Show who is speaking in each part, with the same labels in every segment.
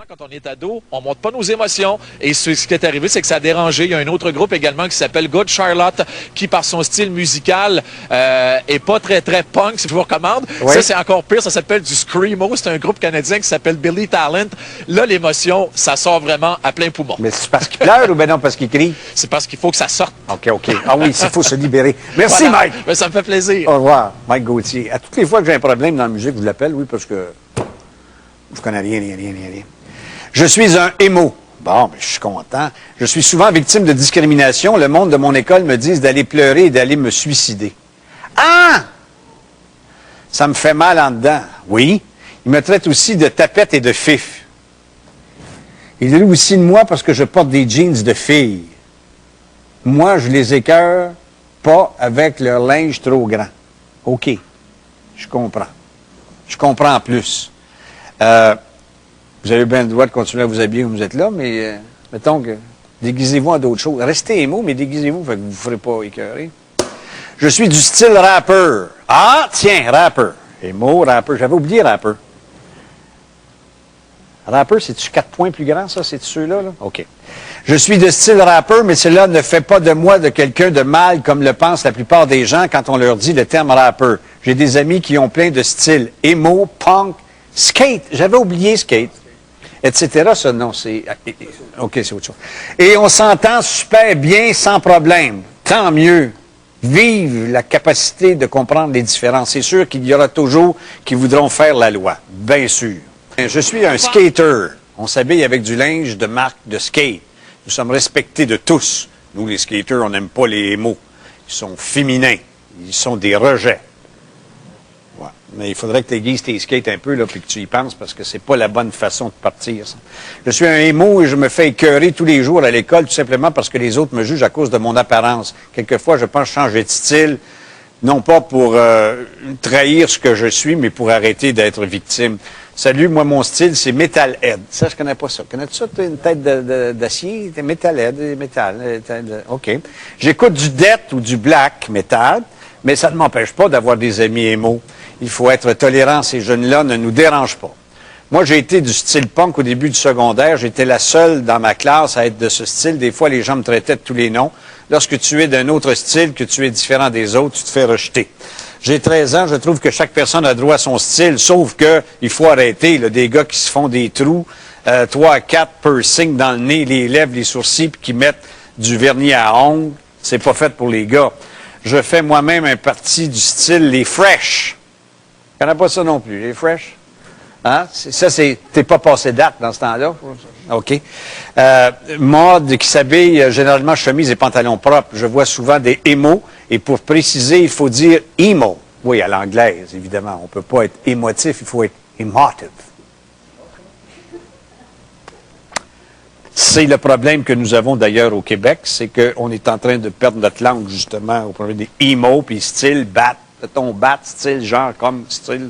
Speaker 1: quand on est ado, on montre pas nos émotions. Et ce qui est arrivé, c'est que ça a dérangé. Il y a un autre groupe également qui s'appelle Good Charlotte, qui par son style musical est pas très punk, si je vous recommande. Oui. Ça, c'est encore pire. Ça s'appelle du screamo. C'est un groupe canadien qui s'appelle Billy Talent. Là, l'émotion, ça sort vraiment à plein poumon.
Speaker 2: Mais c'est parce qu'il pleure ou ben non parce qu'il crie?
Speaker 1: C'est parce qu'il faut que ça sorte.
Speaker 2: OK. Ah oui, il faut se libérer. Merci, voilà. Mike.
Speaker 1: Mais ça me fait plaisir.
Speaker 2: Au revoir, Mike Gauthier. À toutes les fois que j'ai un problème dans la musique, je vous l'appelle, oui, parce que je connais rien. Je suis un émo. Bon, mais je suis content. Je suis souvent victime de discrimination. Le monde de mon école me dit d'aller pleurer et d'aller me suicider. Ah! Ça me fait mal en dedans. Oui. Il me traite aussi de tapette et de fif. Il rit aussi de moi parce que je porte des jeans de filles. Moi, je les écœure pas avec leur linge trop grand. OK. Je comprends. Je comprends plus. Vous avez bien le droit de continuer à vous habiller où vous êtes là, mais mettons que déguisez-vous en d'autres choses. Restez émo, mais déguisez-vous, fait que vous ne ferez pas écœurer. Je suis du style rappeur. Ah, tiens, rappeur. Émo, rappeur. J'avais oublié rappeur. Rappeur, c'est-tu 4 points plus grand, ça? C'est-tu ceux-là? Là? OK. Je suis de style rappeur, mais cela ne fait pas de moi de quelqu'un de mal, comme le pensent la plupart des gens quand on leur dit le terme rappeur. J'ai des amis qui ont plein de styles. Émo, punk, skate. J'avais oublié skate. Etc. Ça, non, c'est... OK, c'est autre chose. Et on s'entend super bien, sans problème. Tant mieux. Vive la capacité de comprendre les différences. C'est sûr qu'il y aura toujours qui voudront faire la loi. Bien sûr. Je suis un skater. On s'habille avec du linge de marque de skate. Nous sommes respectés de tous. Nous, les skaters, on n'aime pas les mots. Ils sont féminins. Ils sont des rejets. Ouais. Mais il faudrait que tu aiguises tes skates un peu, là, puis que tu y penses, parce que c'est pas la bonne façon de partir, ça. Je suis un émo et je me fais écœurer tous les jours à l'école, tout simplement parce que les autres me jugent à cause de mon apparence. Quelquefois, je pense changer de style, non pas pour trahir ce que je suis, mais pour arrêter d'être victime. Salut, moi, mon style, c'est Metalhead. Ça, je connais pas ça. Connais-tu ça, une tête d'acier? Metalhead, métal. OK. J'écoute du death ou du black metal, mais ça ne m'empêche pas d'avoir des amis émo. Il faut être tolérant. Ces jeunes-là ne nous dérangent pas. Moi, j'ai été du style punk au début du secondaire. J'étais la seule dans ma classe à être de ce style. Des fois, les gens me traitaient de tous les noms. Lorsque tu es d'un autre style, que tu es différent des autres, tu te fais rejeter. J'ai 13 ans, je trouve que chaque personne a droit à son style, sauf que il faut arrêter, là, des gars qui se font des trous, 3 à 4 piercings dans le nez, les lèvres, les sourcils, puis qui mettent du vernis à ongles. C'est pas fait pour les gars. Je fais moi-même un parti du style les fresh. Je connais pas ça non plus, les fresh. Hein? Ça, t'es pas passé date dans ce temps-là. OK. Mode qui s'habille généralement chemise et pantalon propre. Je vois souvent des émos. Et pour préciser, il faut dire emo. Oui, à l'anglaise, évidemment. On peut pas être émotif, il faut être emotive. C'est le problème que nous avons d'ailleurs au Québec, c'est qu'on est en train de perdre notre langue, justement, au problème des emo, puis style, bat, ton bat, style, genre, comme, style,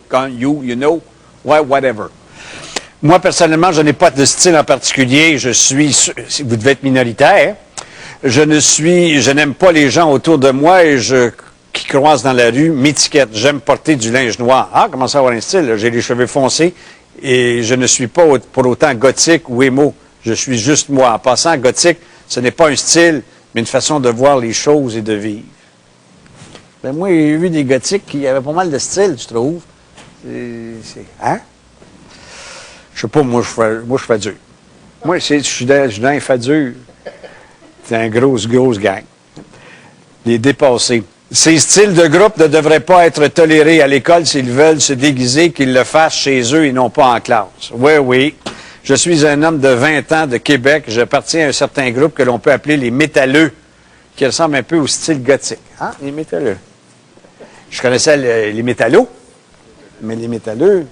Speaker 2: comme you know, ouais, whatever. Moi, personnellement, je n'ai pas de style en particulier. Vous devez être minoritaire. Je n'aime pas les gens autour de moi qui croisent dans la rue m'étiquettent. J'aime porter du linge noir. Ah, comment ça avoir un style? J'ai les cheveux foncés et je ne suis pas pour autant gothique ou émo. Je suis juste moi. En passant, gothique, ce n'est pas un style, mais une façon de voir les choses et de vivre. Ben, moi, j'ai vu des gothiques qui avaient pas mal de style, tu trouves? Hein? Je sais pas, moi, je fais dur. Moi, je suis dans un fait dur. C'est un grosse gang. Les dépassés. Ces styles de groupe ne devraient pas être tolérés à l'école s'ils veulent se déguiser, qu'ils le fassent chez eux et non pas en classe. Oui. Je suis un homme de 20 ans de Québec. J'appartiens à un certain groupe que l'on peut appeler les métalleux, qui ressemble un peu au style gothique. Hein, les métalleux. Je connaissais les métallos, mais les métalleux,